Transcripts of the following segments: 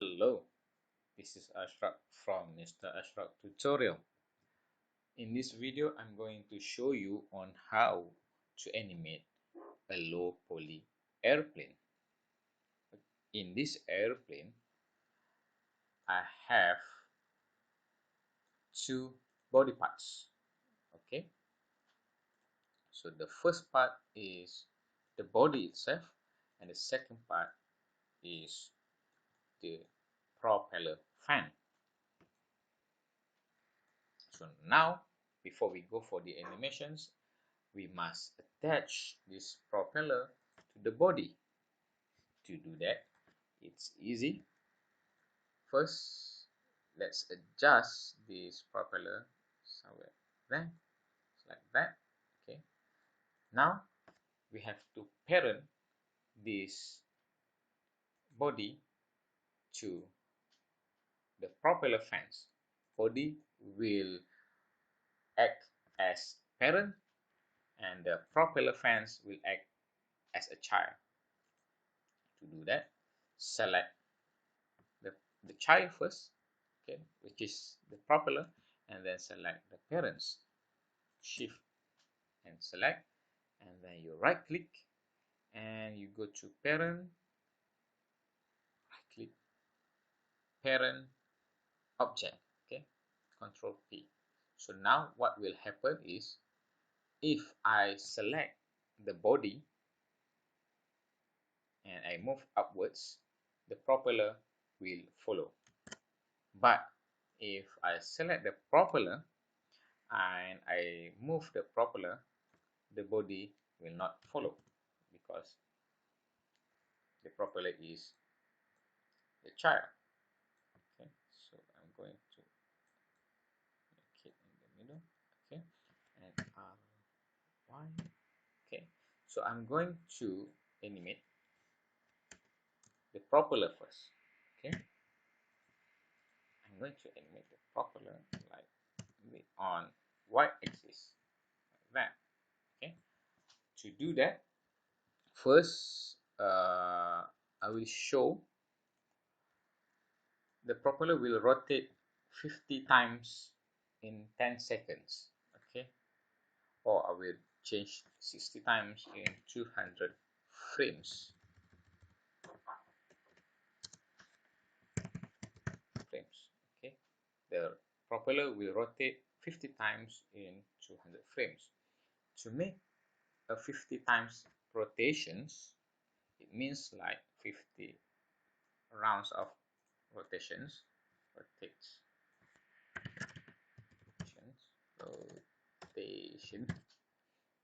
Hello, this is Ashraf from Mr. Ashraf Tutorial. In this video, I'm going to show you on how to animate a low poly airplane. In this airplane, I have two body parts. Okay, so the first part is the body itself, and the second part is the propeller fan. So now, before we go for the animations, we must attach this propeller to the body. To do that, it's easy. First, let's adjust this propeller somewhere there, like that. Okay, now we have to parent this body to the propeller fans. Body will act as parent and the propeller fans will act as a child. To do that, select the child first, okay, which is the propeller, and then select the parents. Shift and select, and then you right click and you go to parent, right click, parent, object, okay, Control P. So now what will happen is, if I select the body and I move upwards, the propeller will follow. But if I select the propeller and I move the propeller, the body will not follow because the propeller is the child. Okay, so I'm going to make it in the middle. Okay, and R1. Okay, so I'm going to animate the propeller first. Okay, I'm going to animate the propeller like on y-axis like that. Okay, to do that, first I will show the propeller will rotate 50 times in 10 seconds. Okay, or I will change 60 times in 200 frames. Okay, the propeller will rotate 50 times in 200 frames. To make a 50 times rotations, it means like 50 rounds of rotations. Rotation.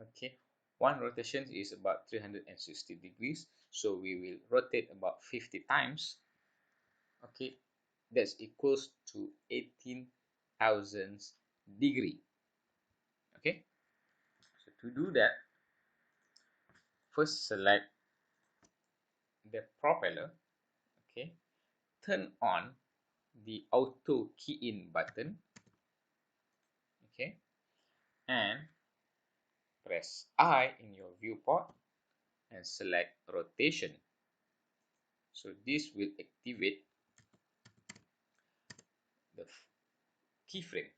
Okay, one rotation is about 360 degrees, so we will rotate about 50 times. Okay, that's equals to 18,000 degree. Okay, so to do that, first select the propeller. Okay, turn on the auto key in button. Okay, and press I in your viewport and select rotation. So this will activate the keyframe.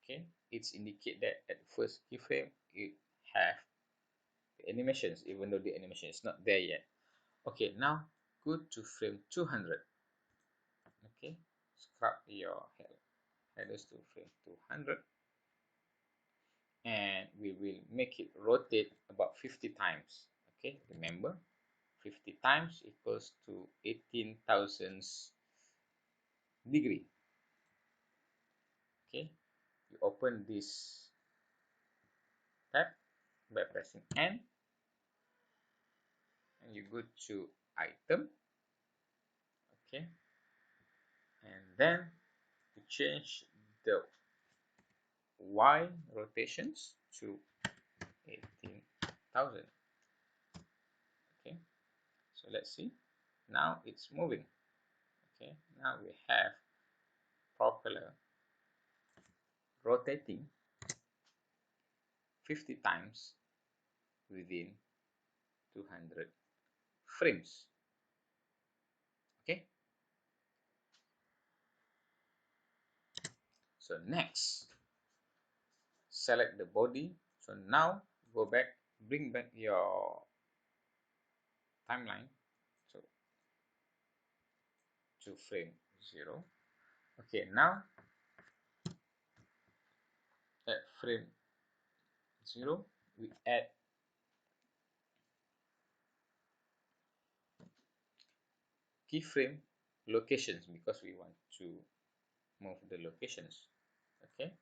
Okay, it's indicate that at the first keyframe it have the animations, even though the animation is not there yet. Okay, now go to frame 200. Okay, scrub your headers to frame 200, and we will make it rotate about 50 times. Okay, remember 50 times equals to 18,000 degree. Okay, you open this tab by pressing N, and you go to item. Okay, and then to change the Y rotations to 18,000. Okay, so let's see, now it's moving. Okay, now we have propeller rotating 50 times within 200 frames. Okay, So next, select the body. So now go back, bring back your timeline so to frame 0. Okay, now at frame 0 we add keyframe locations because we want to move the locations. Okay,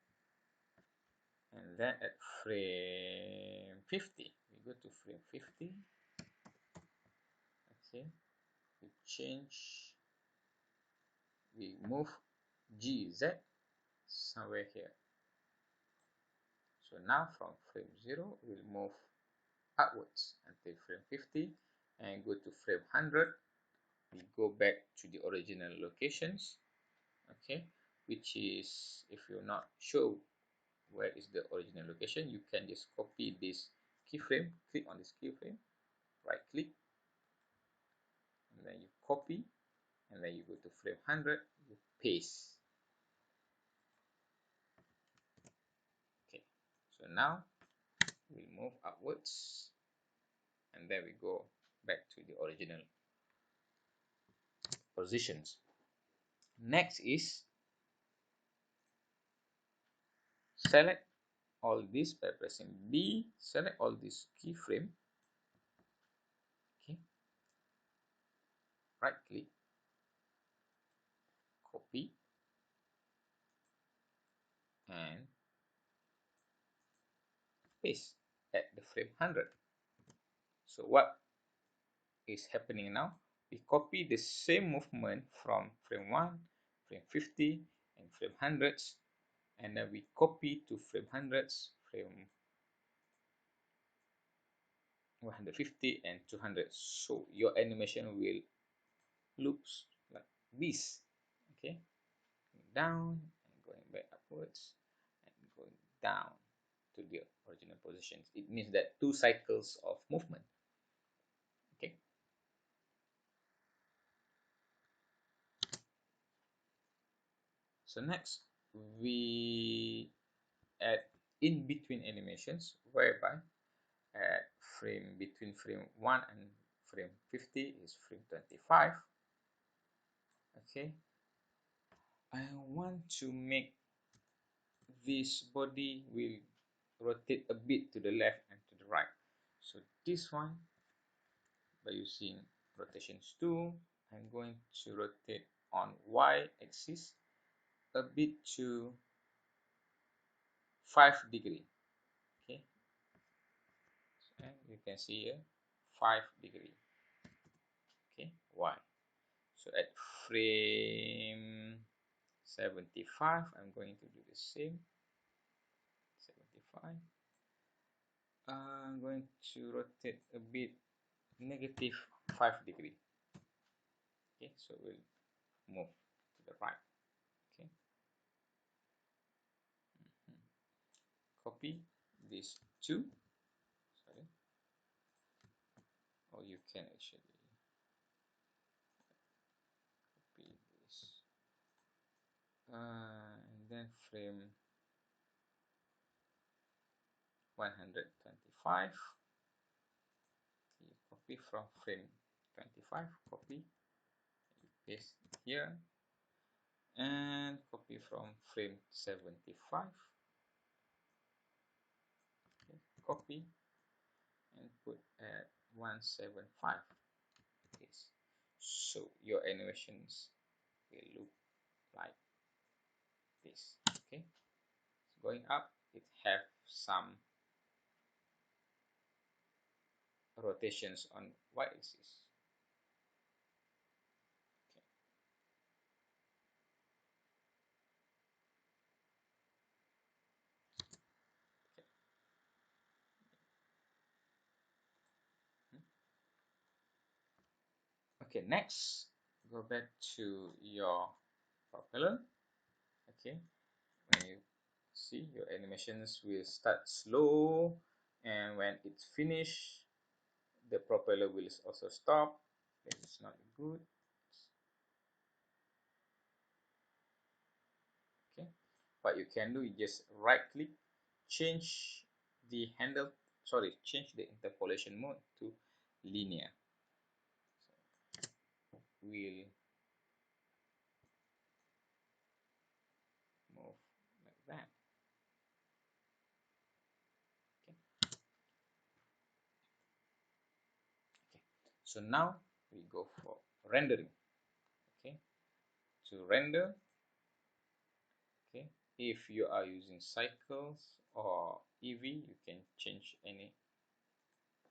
and then at frame 50 we go to frame 50. Okay, we change, we move GZ somewhere here. So now from frame 0 we'll move upwards until frame 50 and go to frame 100. We go back to the original locations. Okay, which is, if you're not sure where is the original location, you can just copy this keyframe, click on this keyframe, right click, and then you copy, and then you go to frame 100, you paste. Okay, so now we move upwards, and then we go back to the original positions. Next is select all this by pressing B, select all this keyframe. Okay, right click, copy, and paste at the frame 100. So what is happening now? We copy the same movement from frame 1, frame 50, and frame 100s, and then we copy to frame 100s, frame 150, and 200. So your animation will look like this. Okay, down and going back upwards and going down to the original positions. It means that 2 cycles of movement. Okay, so next we add in between animations, whereby at frame between frame 1 and frame 50 is frame 25. Okay, I want to make this body will rotate a bit to the left and to the right. So this one, by using rotations 2, I'm going to rotate on Y axis a bit to 5 degree. Okay, and you can see here 5 degree. Okay, Y. So at frame 75 I'm going to do the same. 75, I'm going to rotate a bit, negative 5 degree. Okay, so we'll move to the right. Okay, copy these two, sorry, or you can actually copy this, and then frame 125, you copy from frame 25, copy, you paste here, and copy from frame 75. Okay, copy and put at 175. Yes, so your animations will look like this. Okay, going up, it have some rotations on y-axis. Okay, next, go back to your propeller. Okay, when you see, your animations will start slow, and when it's finished, the propeller will also stop. This is not good. Okay, what you can do is just right click, change the handle, sorry, change the interpolation mode to linear. So we'll move like that. Okay. Okay. So now we go for rendering. Okay. To render, okay, if you are using cycles or EV, you can change any.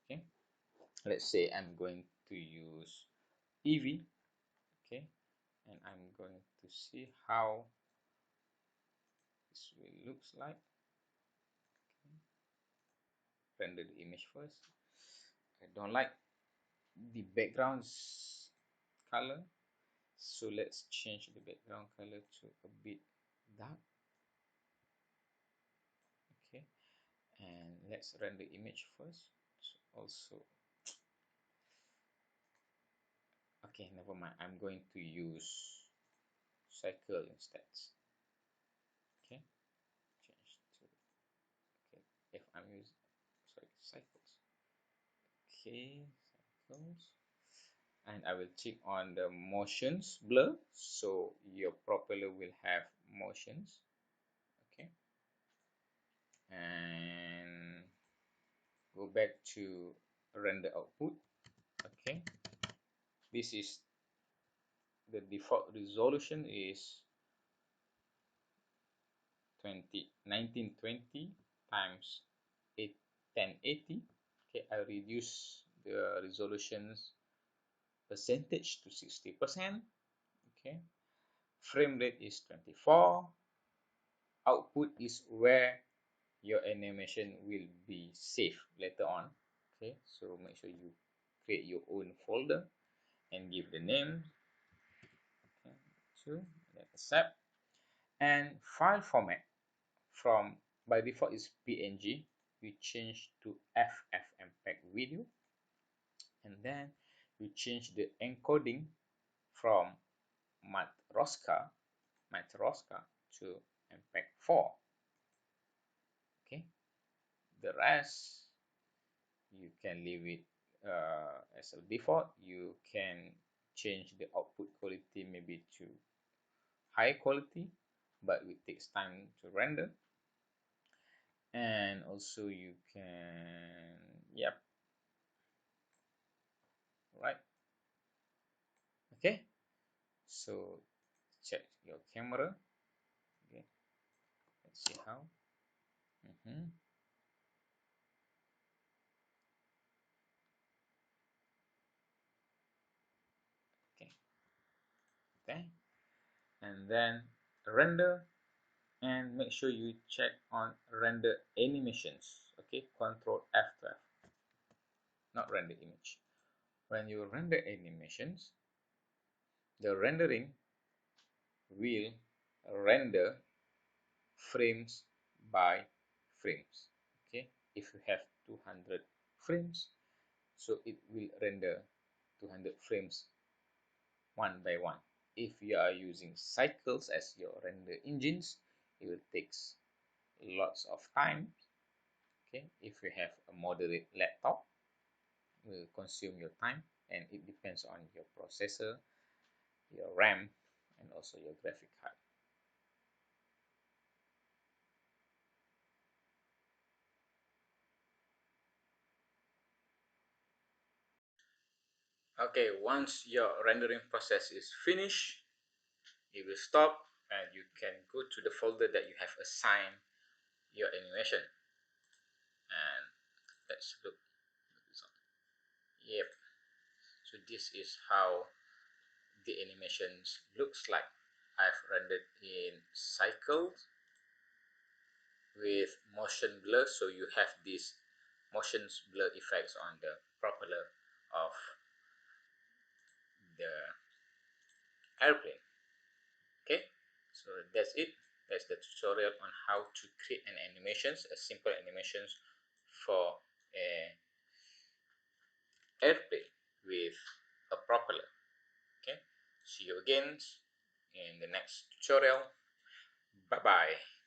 Okay, let's say I'm going to use EV. Okay, and I'm going to see how this will looks like. Okay. Render the image first. I don't like the background's color, so let's change the background color to a bit dark. Okay, and let's render image first. So also, okay, never mind, I'm going to use cycle instead. Okay, change to, okay, if I'm using, sorry, cycles. Okay, cycles, and I will check on the motions blur, so your propeller will have motions. Okay, and go back to render output. Okay, this is the default resolution is 1920 times 1080. Okay, I reduce the resolutions percentage to 60%. Okay, frame rate is 24. Output is where your animation will be saved later on. Okay, so make sure you create your own folder and give the name. Okay, so accept. And file format from by default is PNG. We change to FFmpeg video, and then we change the encoding from Matroska to MPEG 4. Okay, the rest you can leave it as a default. You can change the output quality maybe to high quality, but it takes time to render. And also you can, yep, right. Okay, so check your camera. Okay, let's see how. Okay, okay, and then render, and make sure you check on render animations. Okay, control F12, not render image. When you render animations, the rendering will render frames by frames. Okay, if you have 200 frames, so it will render 200 frames one by one. If you are using cycles as your render engines, it will take lots of time. Okay, if you have a moderate laptop, it will consume your time, and it depends on your processor, your RAM, and also your graphic card. Okay, once your rendering process is finished, it will stop, and you can go to the folder that you have assigned your animation. And let's look. Yep, so this is how the animations looks like. I've rendered in cycles with motion blur, so you have these motion blur effects on the propeller of the airplane. Okay, so that's it. That's the tutorial on how to create an animations, a simple animations for a airplane with a propeller. Okay, see you again in the next tutorial. Bye bye.